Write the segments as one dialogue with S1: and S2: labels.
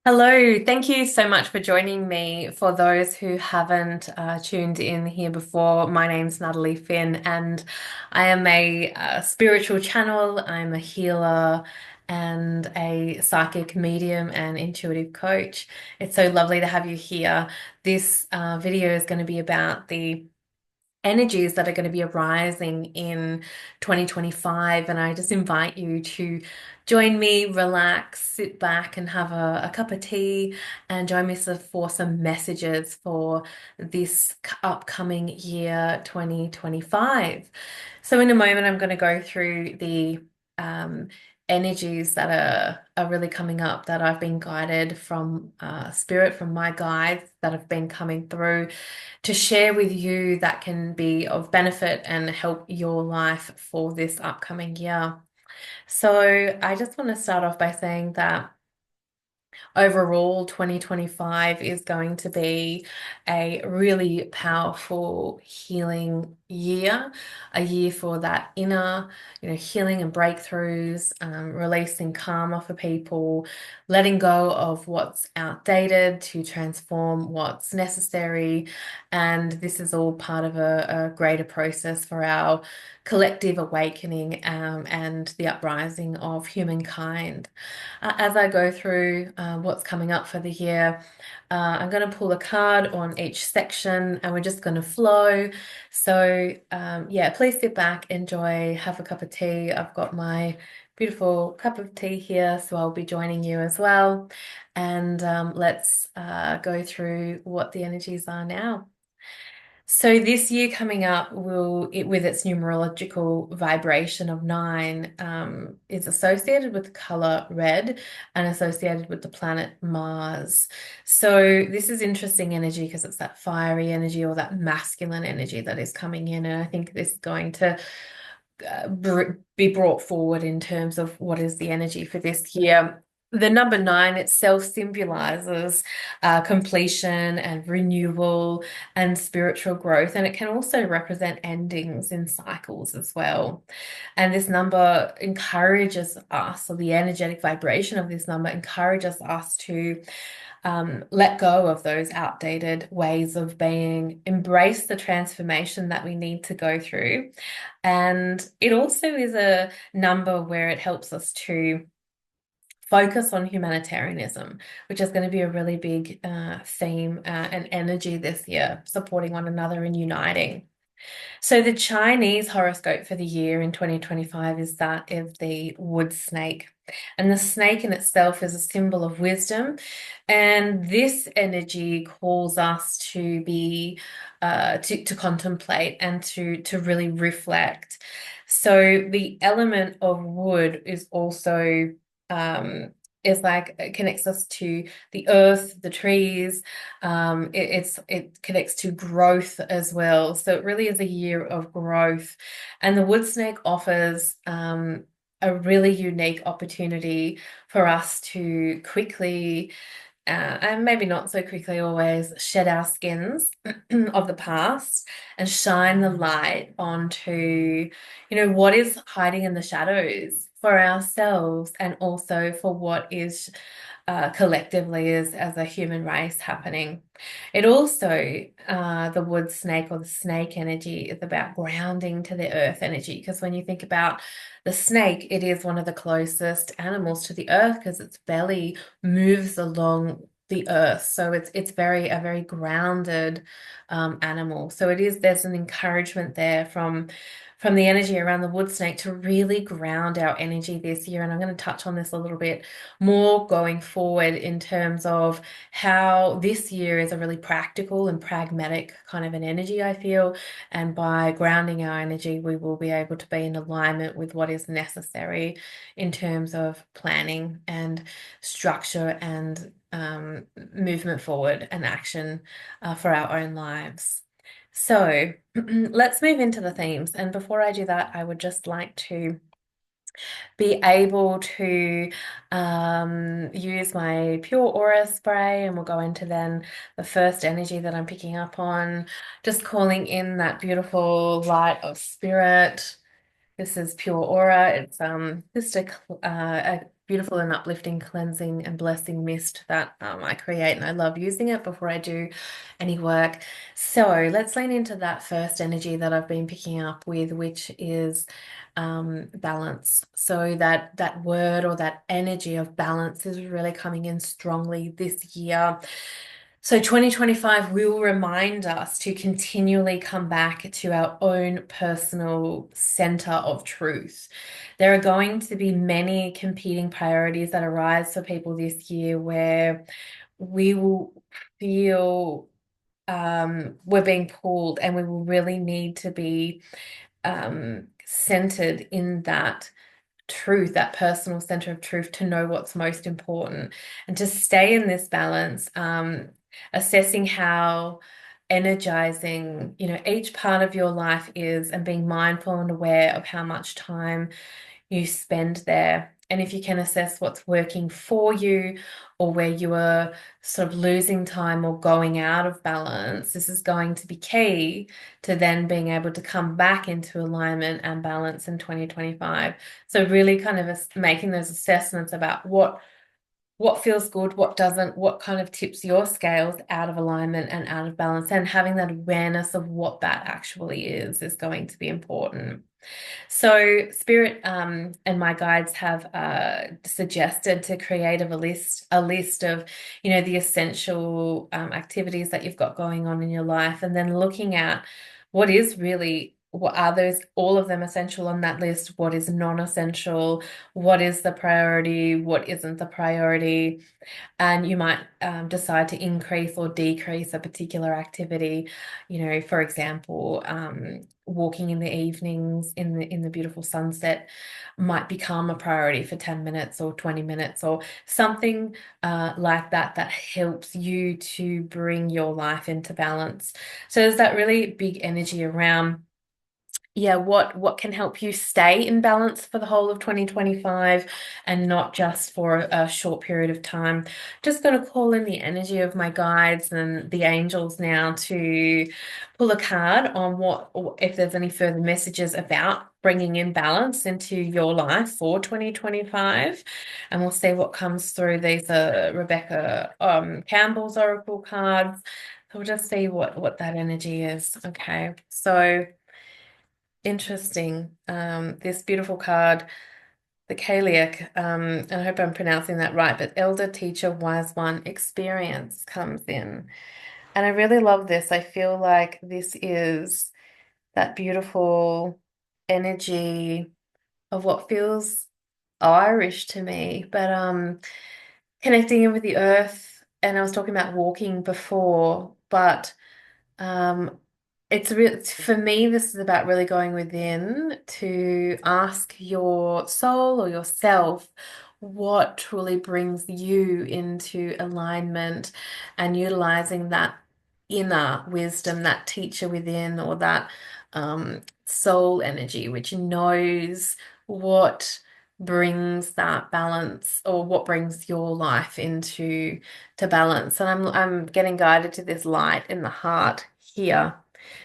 S1: Hello, thank you so much for joining me. For those who haven't tuned in here before, my name's Natalie Finn, and I am a spiritual channel. I'm a healer and a psychic medium and intuitive coach. It's so lovely to have you here. This video is going to be about the energies that are going to be arising in 2025. And I just invite you to join me, relax, sit back, and have a cup of tea and join me for some messages for this upcoming year, 2025. So, in a moment, I'm going to go through the um, energies that are really coming up that I've been guided from spirit, from my guides that have been coming through to share with you that can be of benefit and help your life for this upcoming year. So, I just want to start off by saying that overall, 2025 is going to be a really powerful healing year, a year for that inner, healing and breakthroughs, releasing karma for people, letting go of what's outdated to transform what's necessary. And this is all part of a greater process for our collective awakening, and the uprising of humankind. As I go through what's coming up for the year, I'm going to pull a card on each section and we're just going to flow. So, yeah, please sit back, enjoy, have a cup of tea. I've got my beautiful cup of tea here, so I'll be joining you as well. And let's go through what the energies are now. So this year coming up with its numerological vibration of 9, is associated with the color red and associated with the planet Mars. So this is interesting energy because it's that fiery energy or that masculine energy that is coming in, and I think this is going to be brought forward in terms of what is the energy for this year. The number 9 itself symbolizes completion and renewal and spiritual growth, and it can also represent endings in cycles as well. And this number encourages us, or the energetic vibration of this number encourages us to let go of those outdated ways of being, embrace the transformation that we need to go through. And it also is a number where it helps us to focus on humanitarianism, which is going to be a really big theme and energy this year, supporting one another and uniting. So the Chinese horoscope for the year in 2025 is that of the wood snake. And the snake in itself is a symbol of wisdom. And this energy calls us to be to contemplate and to really reflect. So the element of wood is also is like it connects us to the earth, the trees, it connects to growth as well. So it really is a year of growth. And the wood snake offers a really unique opportunity for us to quickly, and maybe not so quickly always, shed our skins of the past and shine the light onto, what is hiding in the shadows for ourselves and also for what is collectively as a human race happening. It also, the wood snake or the snake energy is about grounding to the earth energy, because when you think about the snake, it is one of the closest animals to the earth because its belly moves along the earth. So it's a very grounded animal. So there's an encouragement there from the energy around the wood snake to really ground our energy this year. And I'm going to touch on this a little bit more going forward in terms of how this year is a really practical and pragmatic kind of an energy, I feel. And by grounding our energy, we will be able to be in alignment with what is necessary in terms of planning and structure and movement forward and action for our own lives. So let's move into the themes. And before I do that, I would just like to be able to use my pure aura spray, and we'll go into then the first energy that I'm picking up on, just calling in that beautiful light of spirit. This is pure aura. It's just a beautiful and uplifting cleansing and blessing mist that I create, and I love using it before I do any work. So let's lean into that first energy that I've been picking up with, which is balance. So that word or that energy of balance is really coming in strongly this year. So 2025 will remind us to continually come back to our own personal center of truth. There are going to be many competing priorities that arise for people this year where we will feel we're being pulled, and we will really need to be centered in that truth, that personal center of truth, to know what's most important and to stay in this balance, assessing how energizing, each part of your life is, and being mindful and aware of how much time you spend there. And if you can assess what's working for you or where you are sort of losing time or going out of balance, this is going to be key to then being able to come back into alignment and balance in 2025. So really kind of making those assessments about what feels good, what doesn't, what kind of tips your scales out of alignment and out of balance, and having that awareness of what that actually is going to be important. So Spirit and my guides have suggested to create a list of, the essential activities that you've got going on in your life, and then looking at what are those, all of them essential on that list, what is non-essential, what is the priority, what isn't the priority. And you might decide to increase or decrease a particular activity. For example, walking in the evenings in the beautiful sunset might become a priority for 10 minutes or 20 minutes or something like that helps you to bring your life into balance. So there's that really big energy around, yeah, what can help you stay in balance for the whole of 2025 and not just for a short period of time. Just going to call in the energy of my guides and the angels now to pull a card on or if there's any further messages about bringing in balance into your life for 2025. And we'll see what comes through. These are Rebecca Campbell's oracle cards. So we'll just see what that energy is. Okay, so interesting. This beautiful card, the Kaliak, and I hope I'm pronouncing that right, but Elder Teacher Wise One Experience comes in. And I really love this. I feel like this is that beautiful energy of what feels Irish to me, but connecting in with the earth. And I was talking about walking before, but um, for me, this is about really going within to ask your soul or yourself what truly brings you into alignment, and utilizing that inner wisdom, that teacher within, or that soul energy, which knows what brings that balance, or what brings your life into to balance. And I'm getting guided to this light in the heart here,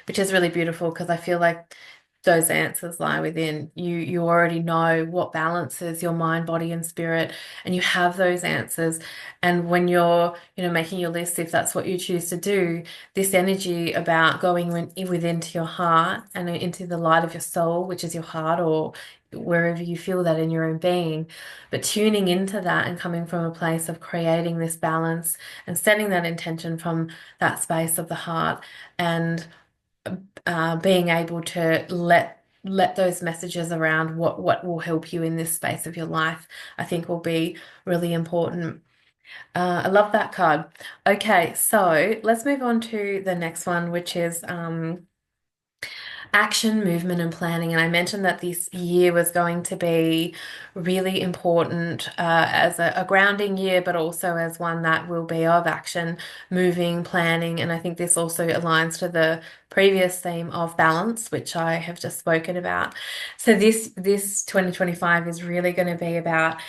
S1: which is really beautiful because I feel like those answers lie within you. You already know what balances your mind, body, and spirit, and you have those answers. And when you're, making your list, if that's what you choose to do, this energy about going within to your heart and into the light of your soul, which is your heart, or wherever you feel that in your own being, but tuning into that and coming from a place of creating this balance and setting that intention from that space of the heart, and being able to let those messages around what will help you in this space of your life, I think will be really important. I love that card. Okay, so let's move on to the next one, which is action, movement, and planning. And I mentioned that this year was going to be really important as a grounding year, but also as one that will be of action, moving, planning. And I think this also aligns to the previous theme of balance, which I have just spoken about. So this 2025 is really going to be about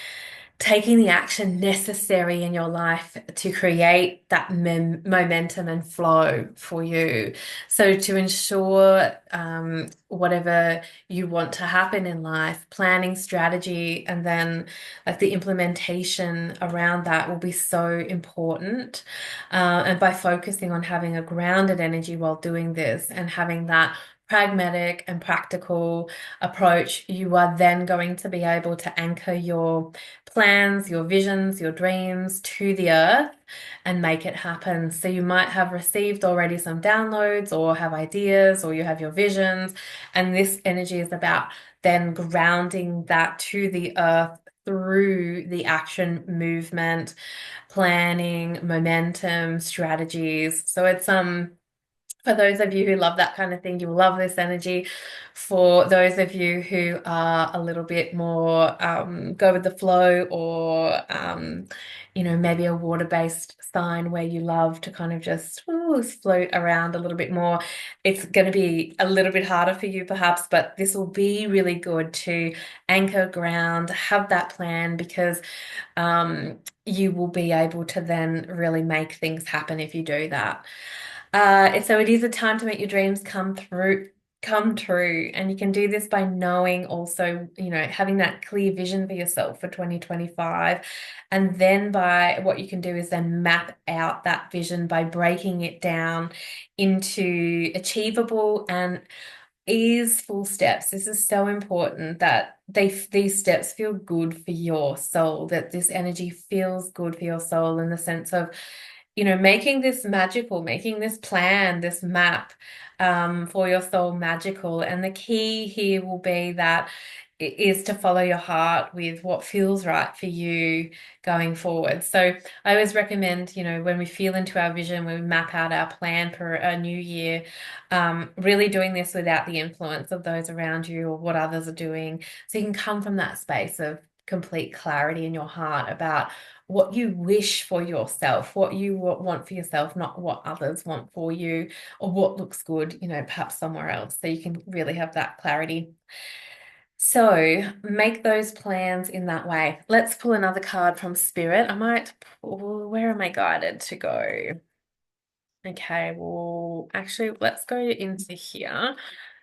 S1: taking the action necessary in your life to create that momentum and flow for you. So to ensure whatever you want to happen in life, planning strategy, and then like the implementation around that will be so important. And by focusing on having a grounded energy while doing this and having that pragmatic and practical approach, you are then going to be able to anchor your plans, your visions, your dreams to the earth and make it happen. So you might have received already some downloads or have ideas or you have your visions. And this energy is about then grounding that to the earth through the action movement, planning, momentum, strategies. So it's for those of you who love that kind of thing, you will love this energy. For those of you who are a little bit more go with the flow, or maybe a water-based sign where you love to kind of just float around a little bit more, it's going to be a little bit harder for you perhaps, but this will be really good to anchor ground, have that plan, because you will be able to then really make things happen if you do that. So it is a time to make your dreams come true. And you can do this by knowing also, having that clear vision for yourself for 2025. And then by what you can do is then map out that vision by breaking it down into achievable and easeful steps. This is so important that these steps feel good for your soul, that this energy feels good for your soul in the sense of making this magical, making this plan, this map for your soul magical. And the key here will be that it is to follow your heart with what feels right for you going forward. So I always recommend, when we feel into our vision, when we map out our plan for a new year, really doing this without the influence of those around you or what others are doing. So you can come from that space of complete clarity in your heart about what you wish for yourself, what you want for yourself, not what others want for you or what looks good, perhaps somewhere else. So you can really have that clarity. So make those plans in that way. Let's pull another card from Spirit. Where am I guided to go? Okay, well, actually, let's go into here.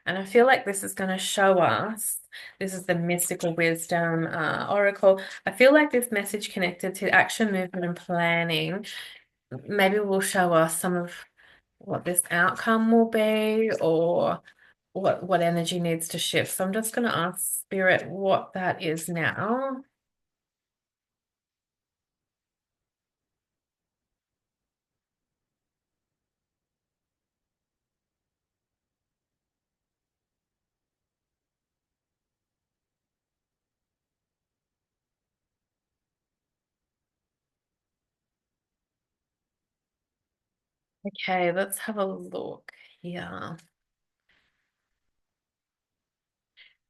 S1: And I feel like this is going to show us, this is the Mystical Wisdom Oracle. I feel like this message connected to action, movement, and planning maybe will show us some of what this outcome will be, or what energy needs to shift. So I'm just going to ask Spirit what that is now. Okay, let's have a look here.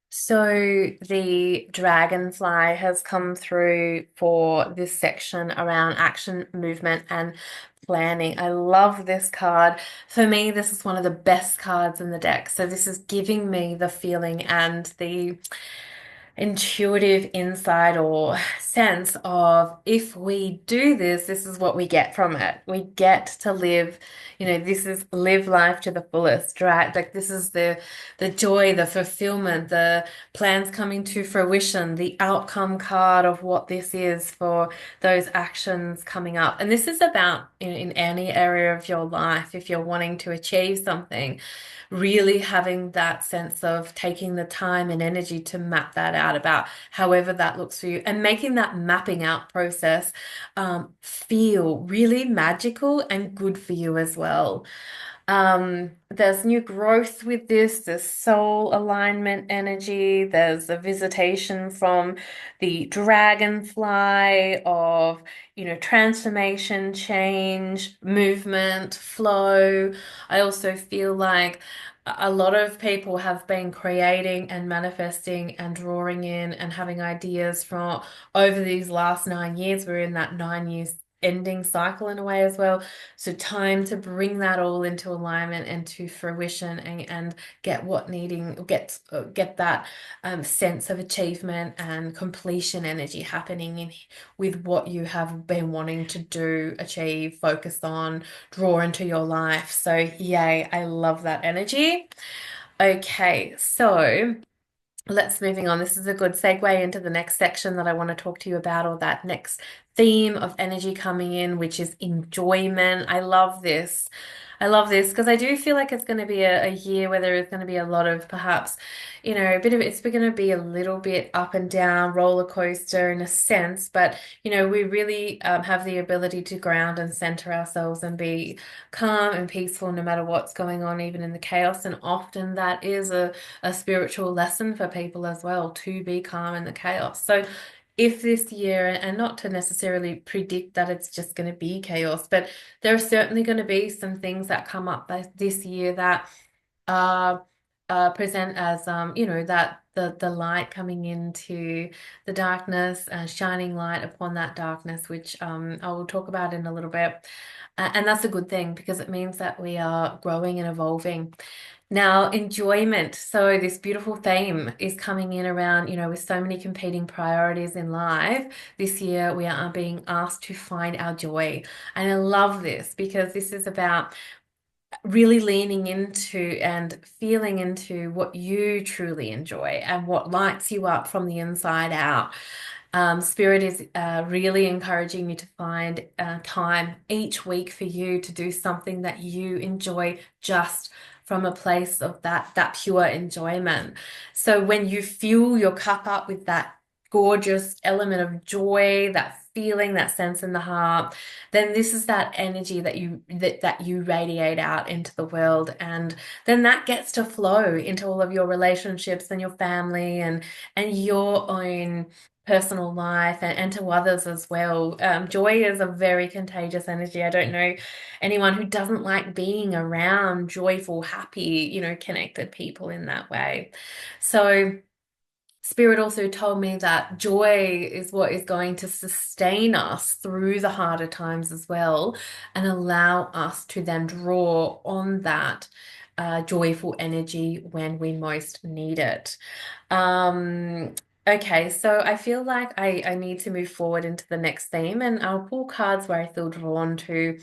S1: So the dragonfly has come through for this section around action, movement, and planning. I love this card. For me, this is one of the best cards in the deck. So this is giving me the feeling and the intuitive insight or sense of, if we do this, this is what we get from it. We get to live, this is live life to the fullest, right? Like this is the joy, the fulfillment, the plans coming to fruition, the outcome card of what this is for those actions coming up. And this is about in any area of your life, if you're wanting to achieve something, really having that sense of taking the time and energy to map that out, about however that looks for you, and making that mapping out process feel really magical and good for you as well. There's new growth with this, there's soul alignment energy, there's a visitation from the dragonfly of, transformation, change, movement, flow. I also feel like a lot of people have been creating and manifesting and drawing in and having ideas from over these last 9 years. We're in that 9 years ending cycle in a way as well. So time to bring that all into alignment and to fruition, and get what needing get that sense of achievement and completion energy happening in with what you have been wanting to do, achieve, focus on, draw into your life. So yay, I love that energy. Okay, so let's moving on. This is a good segue into the next section that I want to talk to you about, or that next theme of energy coming in, which is enjoyment. I love this. I love this because I do feel like it's going to be a year where there is going to be a lot of, perhaps, a bit of, it's going to be a little bit up and down, roller coaster in a sense, but we really have the ability to ground and center ourselves and be calm and peaceful no matter what's going on, even in the chaos. And often that is a spiritual lesson for people as well, to be calm in the chaos. So if this year, and not to necessarily predict that it's just going to be chaos, but there are certainly going to be some things that come up this year that are present as that the light coming into the darkness, shining light upon that darkness, which I will talk about in a little bit. And that's a good thing because it means that we are growing and evolving. Now, enjoyment. So this beautiful theme is coming in around, with so many competing priorities in life. This year, we are being asked to find our joy. And I love this because this is about really leaning into and feeling into what you truly enjoy and what lights you up from the inside out. Spirit is really encouraging you to find time each week for you to do something that you enjoy, just from a place of that pure enjoyment. So when you fuel your cup up with that gorgeous element of joy, that feeling, that sense in the heart, then this is that energy that you radiate out into the world, and then that gets to flow into all of your relationships and your family, and your own personal life, and to others as well. Joy is a very contagious energy. I don't know anyone who doesn't like being around joyful, happy, connected people in that way. So Spirit also told me that joy is what is going to sustain us through the harder times as well, and allow us to then draw on that joyful energy when we most need it. Um, okay, so I feel like I need to move forward into the next theme, and I'll pull cards where I feel drawn to.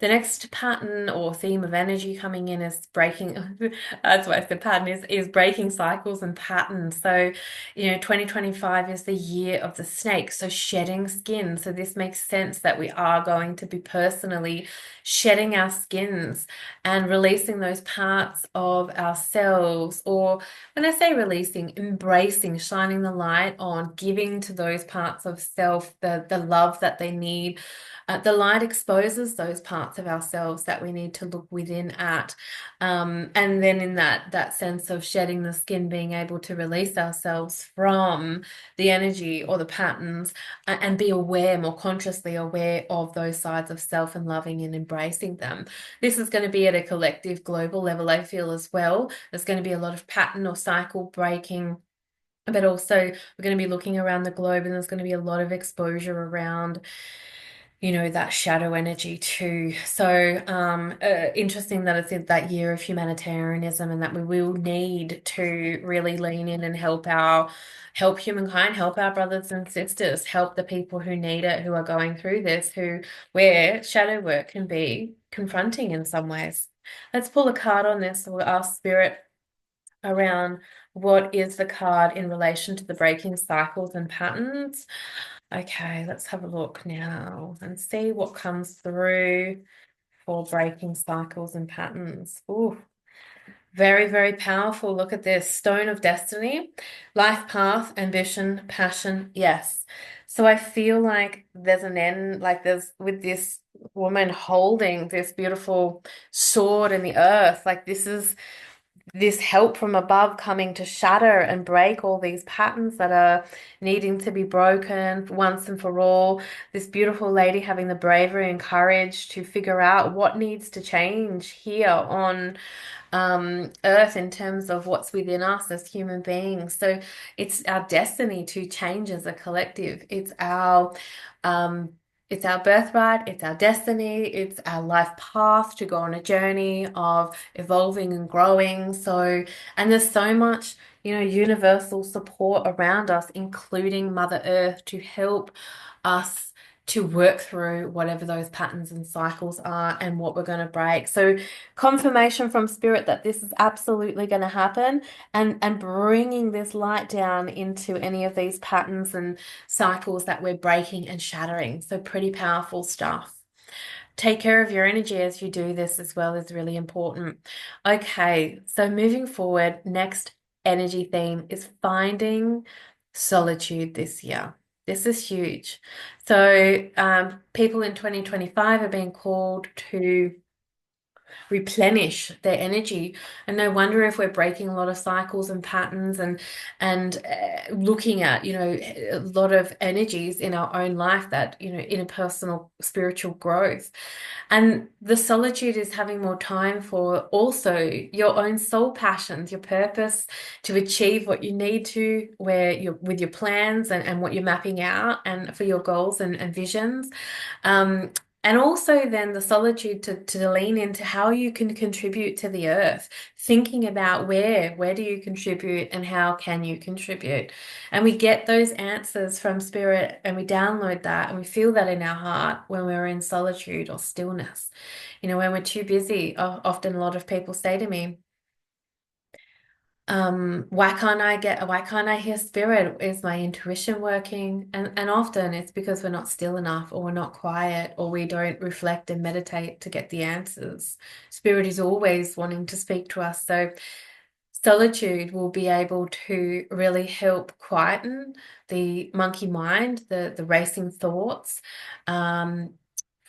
S1: The next pattern or theme of energy coming in is breaking, that's what I said, pattern is breaking cycles and patterns. So, 2025 is the year of the snake, so shedding skin. So this makes sense that we are going to be personally shedding our skins and releasing those parts of ourselves, or when I say releasing, embracing, shining the light on, giving to those parts of self the love that they need. The light exposes those parts of ourselves that we need to look within at. And then in that sense of shedding the skin, being able to release ourselves from the energy or the patterns, and be aware, more consciously aware of those sides of self, and loving and embracing them. This is going to be at a collective global level, I feel, as well. There's going to be a lot of pattern or cycle breaking, but also we're going to be looking around the globe, and there's going to be a lot of exposure around that shadow energy too. So interesting that it's in that year of humanitarianism, and that we will need to really lean in and help humankind, help our brothers and sisters, help the people who need it, who are going through this, where shadow work can be confronting in some ways. Let's pull a card on this. We'll ask Spirit around what is the card in relation to the breaking cycles and patterns. Okay, let's have a look now and see what comes through for breaking cycles and patterns. Ooh, very, very powerful. Look at this. Stone of Destiny, life path, ambition, passion. Yes. So I feel like there's an end, like there's with this woman holding this beautiful sword in the earth. Like this help from above coming to shatter and break all these patterns that are needing to be broken once and for all. This beautiful lady having the bravery and courage to figure out what needs to change here on earth in terms of what's within us as human beings. So it's our destiny to change as a collective. Um It's our birthright, it's our destiny, it's our life path to go on a journey of evolving and growing. So, and there's so much, universal support around us, including Mother Earth, to help us to work through whatever those patterns and cycles are and what we're going to break. So, confirmation from Spirit that this is absolutely going to happen, and bringing this light down into any of these patterns and cycles that we're breaking and shattering. So pretty powerful stuff. Take care of your energy as you do this as well is really important. Okay, so moving forward, next energy theme is finding solitude this year. This is huge. So people in 2025 are being called to replenish their energy, and no wonder if we're breaking a lot of cycles and patterns, and looking at a lot of energies in our own life that interpersonal spiritual growth. And the solitude is having more time for also your own soul passions, your purpose to achieve what you need to, where you're with your plans and what you're mapping out and for your goals and visions. Um, and also then the solitude to lean into how you can contribute to the earth, thinking about where do you contribute and how can you contribute. And we get those answers from spirit and we download that and we feel that in our heart when we're in solitude or stillness. When we're too busy, often a lot of people say to me, why can't I hear spirit? Is my intuition working? And often it's because we're not still enough, or we're not quiet, or we don't reflect and meditate to get the answers. Spirit is always wanting to speak to us. So solitude will be able to really help quieten the monkey mind, the racing thoughts, from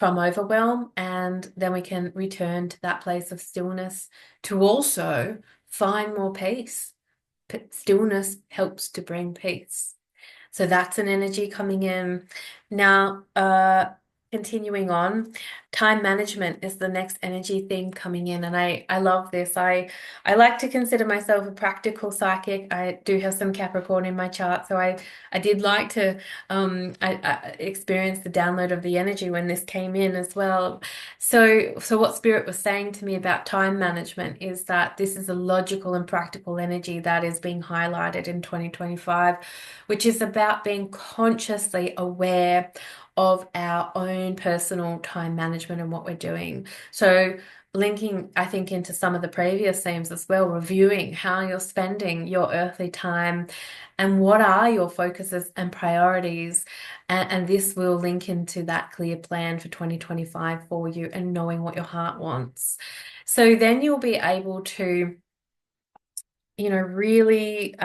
S1: overwhelm, and then we can return to that place of stillness to also find more peace. Stillness helps to bring peace. So that's an energy coming in. Now, continuing on, time management is the next energy theme coming in. And I love this. I like to consider myself a practical psychic. I do have some Capricorn in my chart. So I did like to I experience the download of the energy when this came in as well. So what Spirit was saying to me about time management is that this is a logical and practical energy that is being highlighted in 2025, which is about being consciously aware of our own personal time management and what we're doing. So linking, I think, into some of the previous themes as well, reviewing how you're spending your earthly time and what are your focuses and priorities. And this will link into that clear plan for 2025 for you and knowing what your heart wants. So then you'll be able to really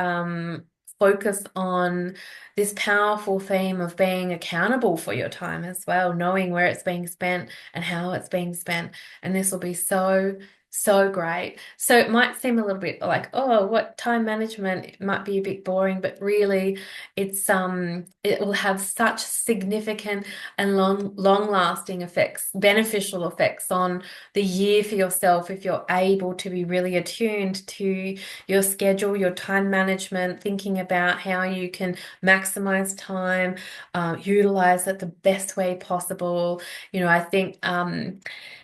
S1: focus on this powerful theme of being accountable for your time as well, knowing where it's being spent and how it's being spent. And this will be so, so great. So it might seem a little bit like, oh, what time management? It might be a bit boring, but really it will have such significant and long lasting effects, beneficial effects on the year for yourself if you're able to be really attuned to your schedule, your time management, thinking about how you can maximize time, utilize it the best way possible. I think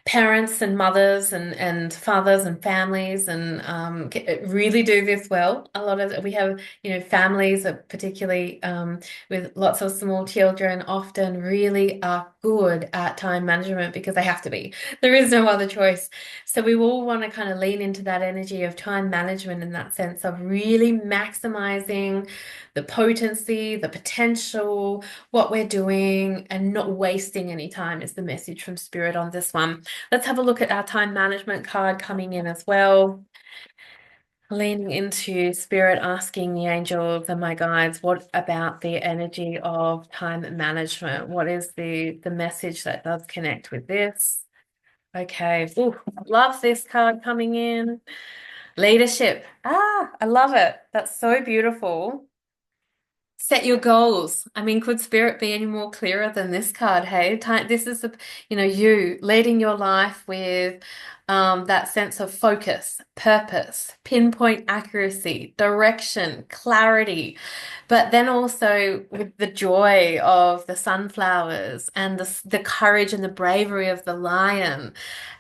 S1: parents and mothers and fathers and families and really do this well. A lot of we have, families that particularly with lots of small children often really are good at time management because they have to be. There is no other choice. So we all want to kind of lean into that energy of time management in that sense of really maximizing the potency, the potential, what we're doing, and not wasting any time is the message from Spirit on this one. Let's have a look at our time management card coming in as well. Leaning into Spirit, asking the angels and my guides, what about the energy of time management? What is the message that does connect with this? Okay. Ooh, love this card coming in. Leadership. I love it. That's so beautiful. Set your goals. I mean, could spirit be any more clearer than this card? Hey, this is you leading your life with that sense of focus, purpose, pinpoint accuracy, direction, clarity, but then also with the joy of the sunflowers and the courage and the bravery of the lion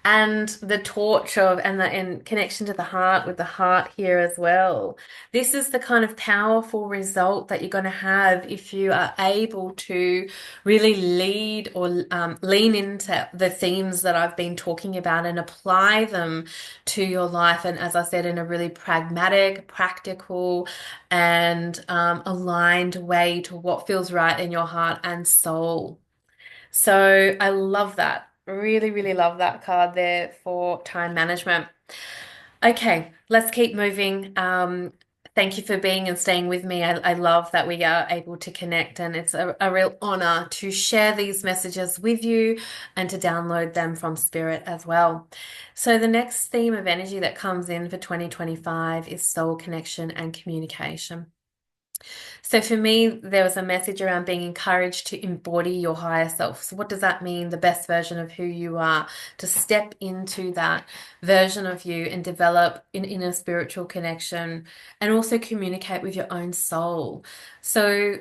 S1: and the torch of and the in connection to the heart with the heart here as well. This is the kind of powerful result that you're going to have if you are able to really lead or lean into the themes that I've been talking about and apply them to your life. And as I said, in a really pragmatic, practical, and aligned way to what feels right in your heart and soul. So I love that. Really, really love that card there for time management. Okay, let's keep moving. Thank you for being and staying with me. I love that we are able to connect, and it's a real honor to share these messages with you and to download them from Spirit as well. So, the next theme of energy that comes in for 2025 is soul connection and communication. So for me, there was a message around being encouraged to embody your higher self. So what does that mean? The best version of who you are, to step into that version of you and develop an inner spiritual connection and also communicate with your own soul. So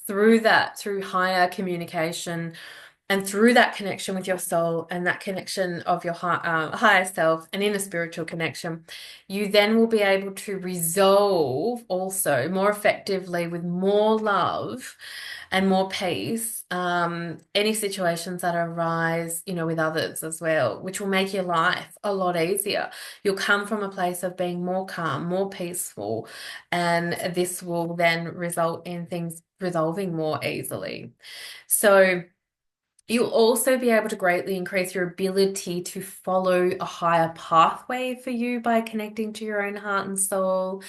S1: through that, through higher communication, and through that connection with your soul and that connection of your higher self and inner spiritual connection, you then will be able to resolve also more effectively with more love and more peace any situations that arise, with others as well, which will make your life a lot easier. You'll come from a place of being more calm, more peaceful, and this will then result in things resolving more easily. So, you'll also be able to greatly increase your ability to follow a higher pathway for you by connecting to your own heart and soul.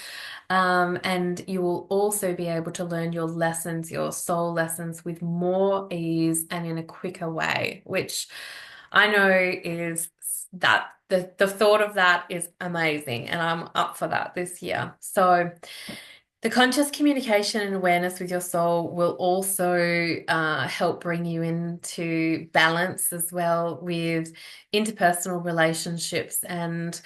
S1: And you will also be able to learn your lessons, your soul lessons, with more ease and in a quicker way, which I know is that the thought of that is amazing, and I'm up for that this year. So, the conscious communication and awareness with your soul will also help bring you into balance as well with interpersonal relationships, and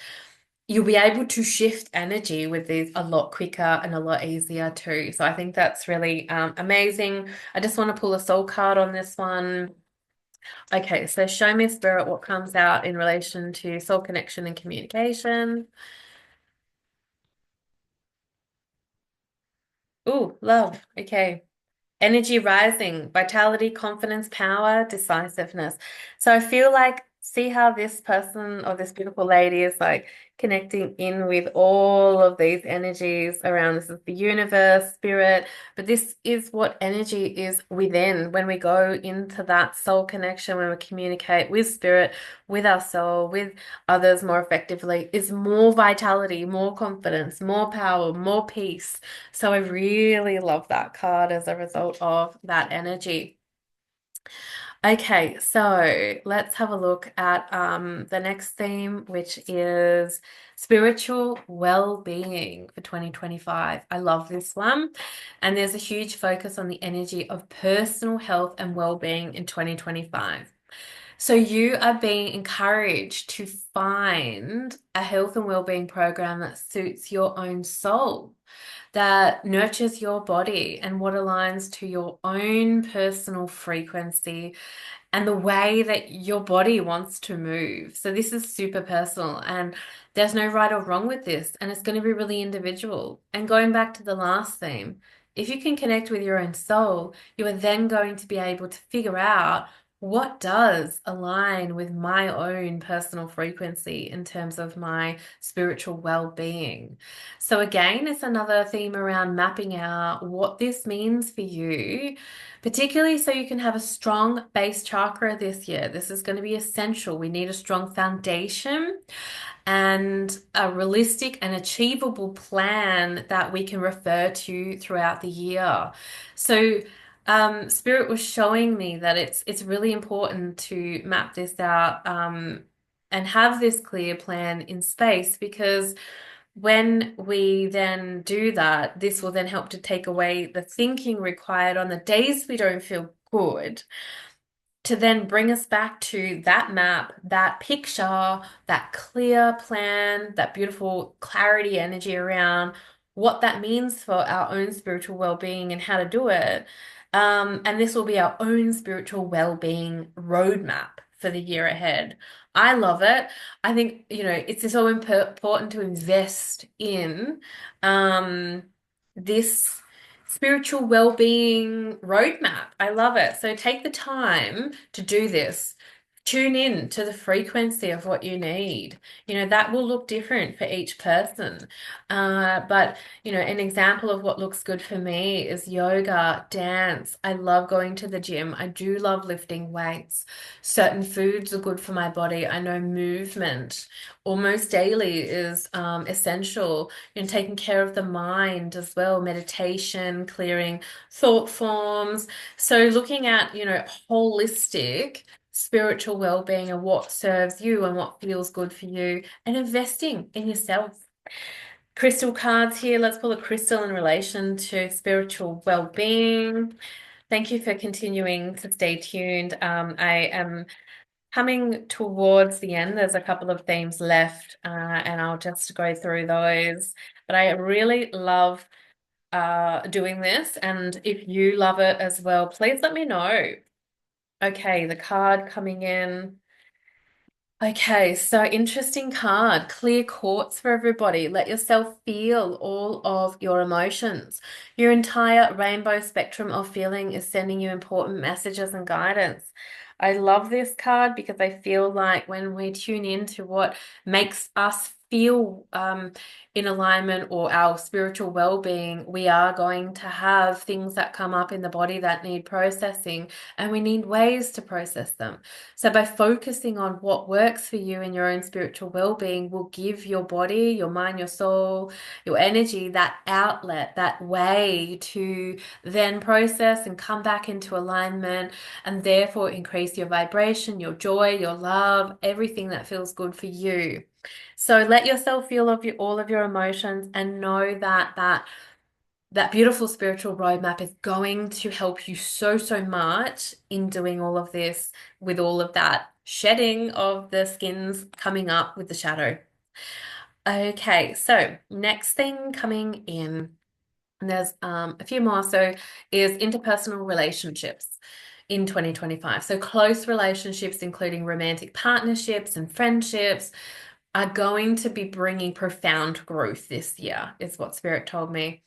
S1: you'll be able to shift energy with these a lot quicker and a lot easier too. So I think that's really amazing. I just want to pull a soul card on this one. Okay, so show me, Spirit, what comes out in relation to soul connection and communication. Ooh, love. Okay. Energy rising, vitality, confidence, power, decisiveness. So I feel like, see how this person or this beautiful lady is like connecting in with all of these energies around. This is the universe, spirit, but this is what energy is within when we go into that soul connection, when we communicate with spirit, with our soul, with others more effectively, is more vitality, more confidence, more power, more peace. So I really love that card as a result of that energy. Okay, so let's have a look at the next theme, which is spiritual well-being for 2025. I love this one. And there's a huge focus on the energy of personal health and well-being in 2025. So you are being encouraged to find a health and well-being program that suits your own soul, that nurtures your body and what aligns to your own personal frequency and the way that your body wants to move. So this is super personal, and there's no right or wrong with this, and it's going to be really individual. And going back to the last theme, if you can connect with your own soul, you are then going to be able to figure out what does align with my own personal frequency in terms of my spiritual well-being. So again, it's another theme around mapping out what this means for you, particularly so you can have a strong base chakra this year. This is going to be essential. We need a strong foundation and a realistic and achievable plan that we can refer to throughout the year. So, Spirit was showing me that it's really important to map this out and have this clear plan in space, because when we then do that, this will then help to take away the thinking required on the days we don't feel good to then bring us back to that map, that picture, that clear plan, that beautiful clarity energy around what that means for our own spiritual well-being and how to do it. And this will be our own spiritual well-being roadmap for the year ahead. I love it. I think, it's so important to invest in um, this spiritual well-being roadmap. I love it. So take the time to do this. Tune in to the frequency of what you need. That will look different for each person. But, an example of what looks good for me is yoga, dance. I love going to the gym. I do love lifting weights. Certain foods are good for my body. I know movement almost daily is essential. Taking care of the mind as well, meditation, clearing thought forms. So looking at, holistic spiritual well-being and what serves you and what feels good for you and investing in yourself. Crystal cards here. Let's pull a crystal in relation to spiritual well-being. Thank you for continuing to stay tuned. I am coming towards the end. There's a couple of themes left, and I'll just go through those. But I really love doing this, and if you love it as well, please let me know. Okay, the card coming in. Okay, so interesting card. Clear quartz for everybody. Let yourself feel all of your emotions. Your entire rainbow spectrum of feeling is sending you important messages and guidance. I love this card because I feel like when we tune into what makes us feel in alignment or our spiritual well-being, we are going to have things that come up in the body that need processing, and we need ways to process them. So by focusing on what works for you in your own spiritual well-being will give your body, your mind, your soul, your energy that outlet, that way to then process and come back into alignment, and therefore increase your vibration, your joy, your love, everything that feels good for you. So let yourself feel all of your emotions and know that beautiful spiritual roadmap is going to help you so, so much in doing all of this, with all of that shedding of the skins coming up with the shadow. Okay, so next thing coming in, and there's a few more, so is interpersonal relationships in 2025. So close relationships, including romantic partnerships and friendships, are going to be bringing profound growth this year, is what Spirit told me.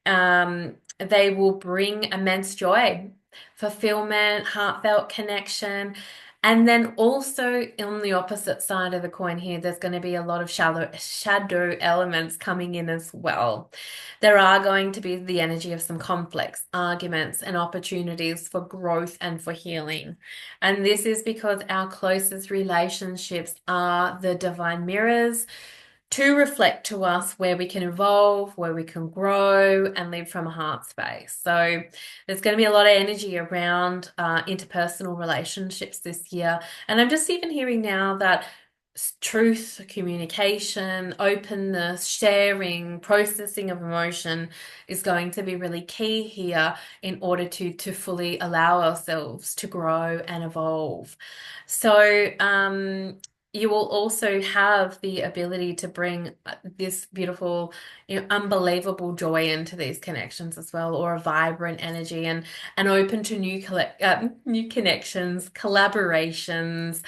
S1: They will bring immense joy, fulfillment, heartfelt connection. And then also on the opposite side of the coin here, there's going to be a lot of shadow elements coming in as well. There are going to be the energy of some conflicts, arguments, and opportunities for growth and for healing. And this is because our closest relationships are the divine mirrors to reflect to us where we can evolve, where we can grow and live from a heart space. So there's going to be a lot of energy around interpersonal relationships this year. And I'm just even hearing now that truth, communication, openness, sharing, processing of emotion is going to be really key here in order to fully allow ourselves to grow and evolve. So, you will also have the ability to bring this beautiful, unbelievable joy into these connections as well, or a vibrant energy and open to new connections, collaborations,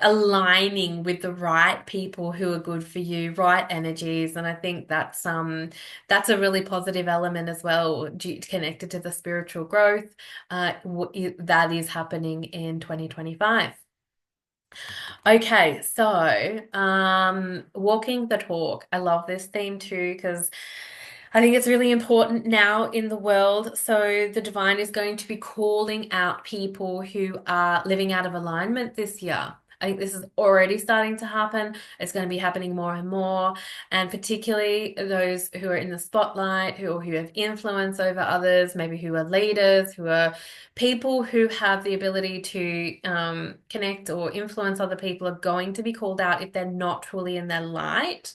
S1: aligning with the right people who are good for you, right energies. And I think that's a really positive element as well, connected to the spiritual growth that is happening in 2025. Okay, so walking the talk. I love this theme too because I think it's really important now in the world. So the divine is going to be calling out people who are living out of alignment this year. I think this is already starting to happen. It's going to be happening more and more. And particularly those who are in the spotlight, who have influence over others, maybe who are leaders, who are people who have the ability to connect or influence other people, are going to be called out if they're not fully in their light.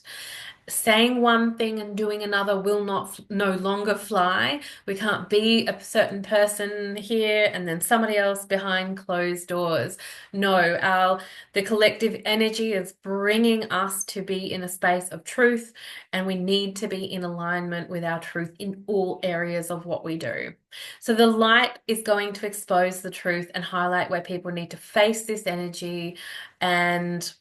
S1: saying one thing and doing another will not no longer fly. We can't be a certain person here and then somebody else behind closed doors. No, our the collective energy is bringing us to be in a space of truth, and we need to be in alignment with our truth in all areas of what we do. So the light is going to expose the truth and highlight where people need to face this energy and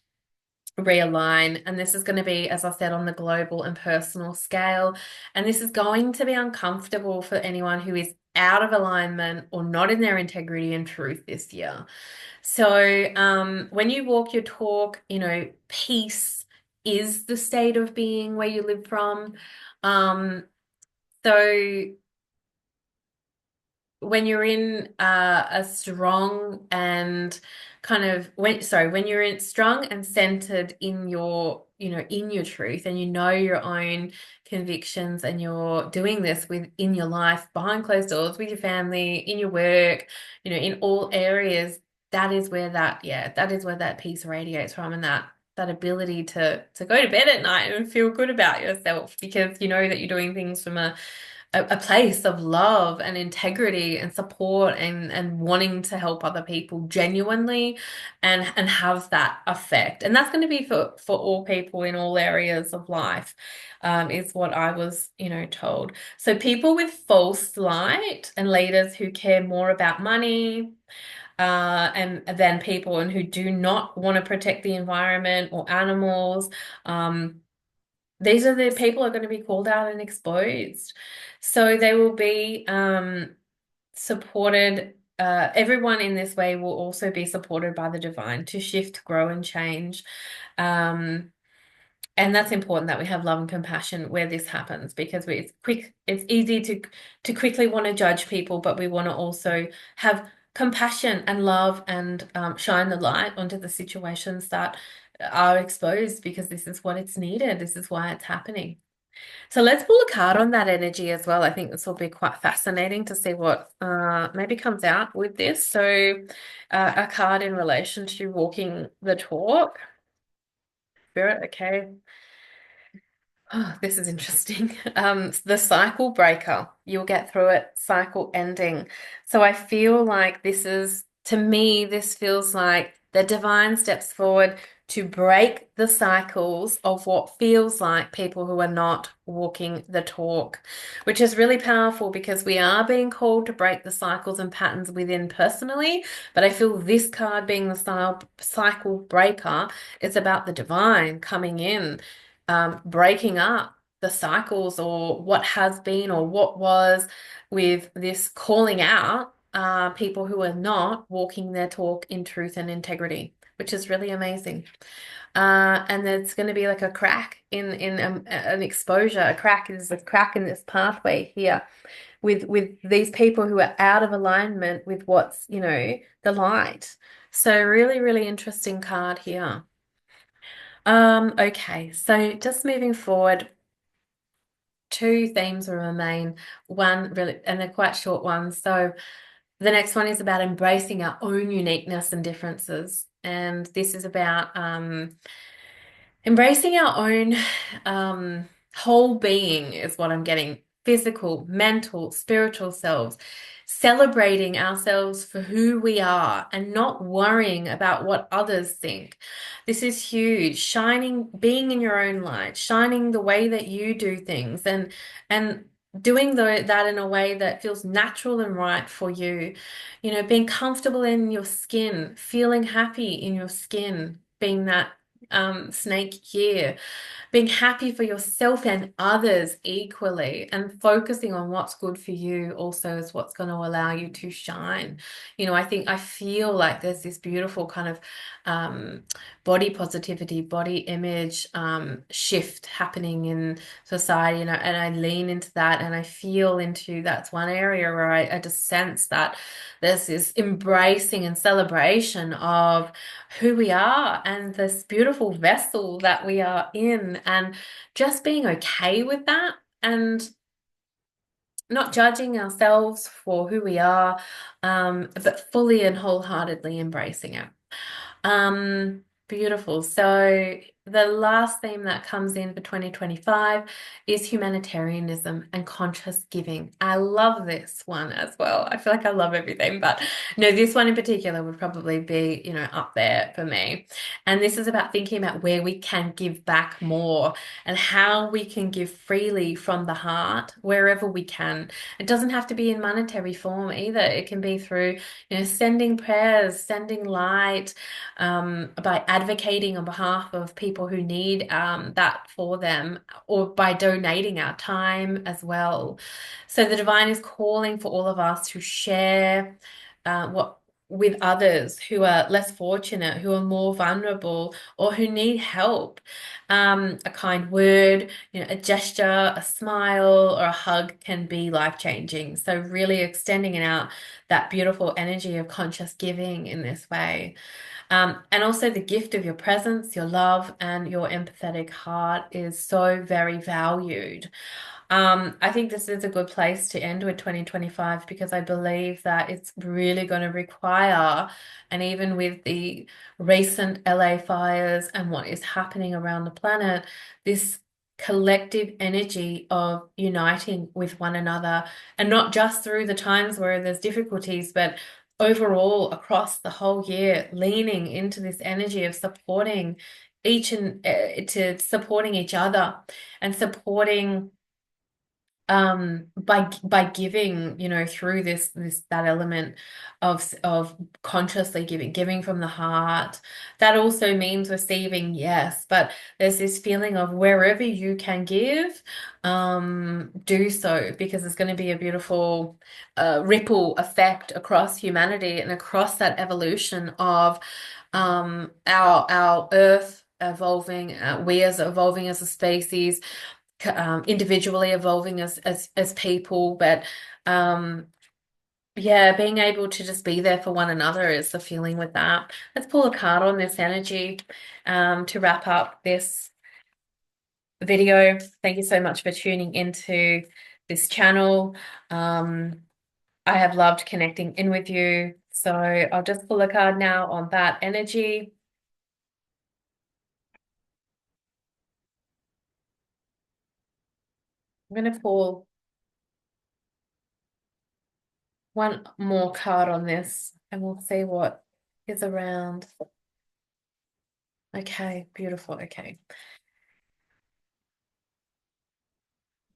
S1: realign. And this is going to be, as I said, on the global and personal scale. And this is going to be uncomfortable for anyone who is out of alignment or not in their integrity and truth this year. So when you walk your talk, peace is the state of being where you live from. So when you're in a strong and when you're in strong and centered in your in your truth, and your own convictions, and you're doing this within your life behind closed doors with your family, in your work, in all areas, that is where that peace radiates from, and that ability to go to bed at night and feel good about yourself because you know that you're doing things from a place of love and integrity and support and wanting to help other people genuinely and have that effect. And that's going to be for all people in all areas of life, is what I was, told. So people with false light and leaders who care more about money, and than people, and who do not want to protect the environment or animals, these are the people are going to be called out and exposed. So they will be supported. Everyone in this way will also be supported by the divine to shift, grow, and change. Um, and that's important that we have love and compassion where this happens, because it's easy to quickly want to judge people, but we want to also have compassion and love and shine the light onto the situations that are exposed, because this is what it's needed. This is why it's happening. So let's pull a card on that energy as well. I think this will be quite fascinating to see what maybe comes out with this. So a card in relation to walking the talk. Spirit, okay. Oh, this is interesting. The cycle breaker. You'll get through it, cycle ending. So I feel like to me, this feels like the divine steps forward to break the cycles of what feels like people who are not walking the talk, which is really powerful because we are being called to break the cycles and patterns within personally. But I feel this card being the cycle breaker, it's about the divine coming in, breaking up the cycles or what has been or what was, with this calling out people who are not walking their talk in truth and integrity, which is really amazing. And there's going to be like a crack in an exposure. A crack is a crack in this pathway here with these people who are out of alignment with what's, the light. So really, really interesting card here. Okay, so just moving forward, two themes will remain. One really, and they're quite short ones. So the next one is about embracing our own uniqueness and differences. And this is about embracing our own whole being, is what I'm getting. Physical, mental, spiritual selves. Celebrating ourselves for who we are and not worrying about what others think. This is huge. Shining, being in your own light, shining the way that you do things, and doing that in a way that feels natural and right for you. Being comfortable in your skin, feeling happy in your skin, being that snake here, being happy for yourself and others equally, and focusing on what's good for you also is what's going to allow you to shine. I feel like there's this beautiful kind of body positivity, body image shift happening in society, and I lean into that, and I feel into that's one area where I just sense that there's this embracing and celebration of who we are and this beautiful vessel that we are in, and just being okay with that, and not judging ourselves for who we are, but fully and wholeheartedly embracing it. Beautiful. So the last theme that comes in for 2025 is humanitarianism and conscious giving. I love this one as well. I feel like I love everything, but no, this one in particular would probably be, up there for me. And this is about thinking about where we can give back more and how we can give freely from the heart wherever we can. It doesn't have to be in monetary form either. It can be through, sending prayers, sending light, by advocating on behalf of people who need that for them, or by donating our time as well. So the divine is calling for all of us to share what with others who are less fortunate, who are more vulnerable, or who need help. A kind word, a gesture, a smile, or a hug can be life-changing. So really extending it out, that beautiful energy of conscious giving in this way. And also the gift of your presence, your love, and your empathetic heart is so very valued. I think this is a good place to end with 2025 because I believe that it's really going to require, and even with the recent LA fires and what is happening around the planet, this collective energy of uniting with one another, and not just through the times where there's difficulties, but overall across the whole year, leaning into this energy of supporting to supporting each other and supporting by giving, through this that element of consciously giving from the heart. That also means receiving, yes, but there's this feeling of wherever you can give, do so, because it's going to be a beautiful ripple effect across humanity and across that evolution of our earth evolving, we as evolving as a species, individually evolving as people, but yeah, being able to just be there for one another is the feeling with that. Let's pull a card on this energy to wrap up this video. Thank you so much for tuning into this channel. I have loved connecting in with you. So I'll just pull a card now on that energy. I'm going to pull one more card on this and we'll see what is around. Okay, beautiful. Okay.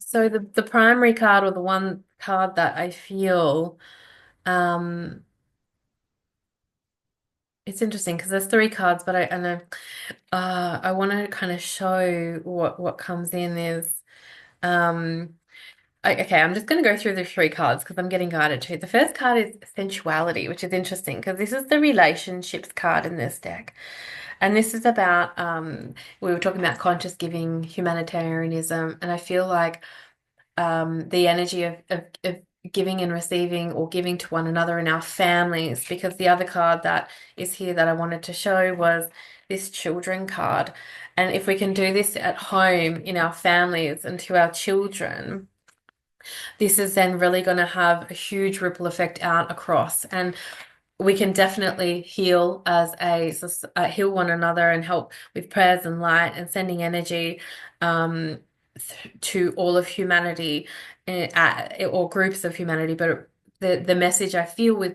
S1: So the primary card, or the one card that I feel um it's interesting because there's three cards, but I want to kind of show what comes in is um okay, I'm just going to go through the three cards because I'm getting guided too. The first card is sensuality, which is interesting because this is the relationships card in this deck. And this is about we were talking about conscious giving, humanitarianism, and I feel like the energy of giving and receiving, or giving to one another in our families, because the other card that is here that I wanted to show was this children card. And if we can do this at home in our families and to our children, this is then really going to have a huge ripple effect out across. And we can definitely heal as heal one another and help with prayers and light and sending energy to all of humanity, or groups of humanity. But the message I feel with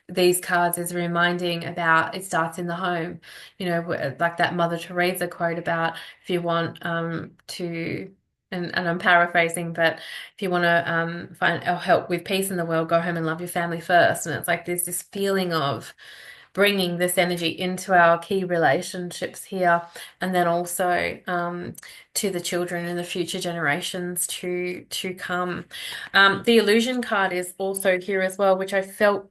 S1: these cards is reminding about it starts in the home. Like that Mother Teresa quote about, if you want to, and I'm paraphrasing, but if you want to find or help with peace in the world, go home and love your family first. And it's like there's this feeling of bringing this energy into our key relationships here, and then also to the children and the future generations to come. The illusion card is also here as well, which I felt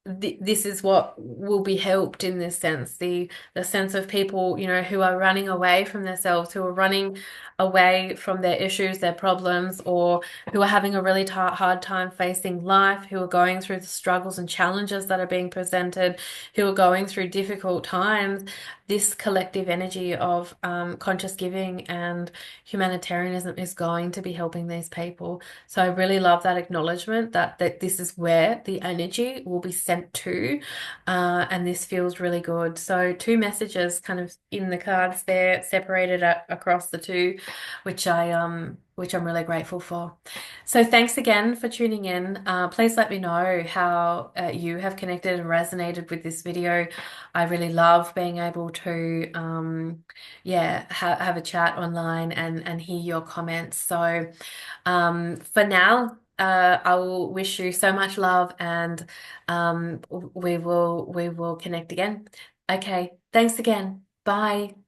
S1: this is what will be helped in this sense, the sense of people, who are running away from themselves, who are running away from their issues, their problems, or who are having a really hard time facing life, who are going through the struggles and challenges that are being presented, who are going through difficult times. This collective energy of conscious giving and humanitarianism is going to be helping these people. So I really love that acknowledgement that this is where the energy will be centered meant to, and this feels really good. So two messages kind of in the cards there, separated across the two, which I'm really grateful for. So thanks again for tuning in. Please let me know how you have connected and resonated with this video. I really love being able to, yeah, have a chat online and hear your comments. So for now, I will wish you so much love, and we will connect again. Okay, thanks again. Bye.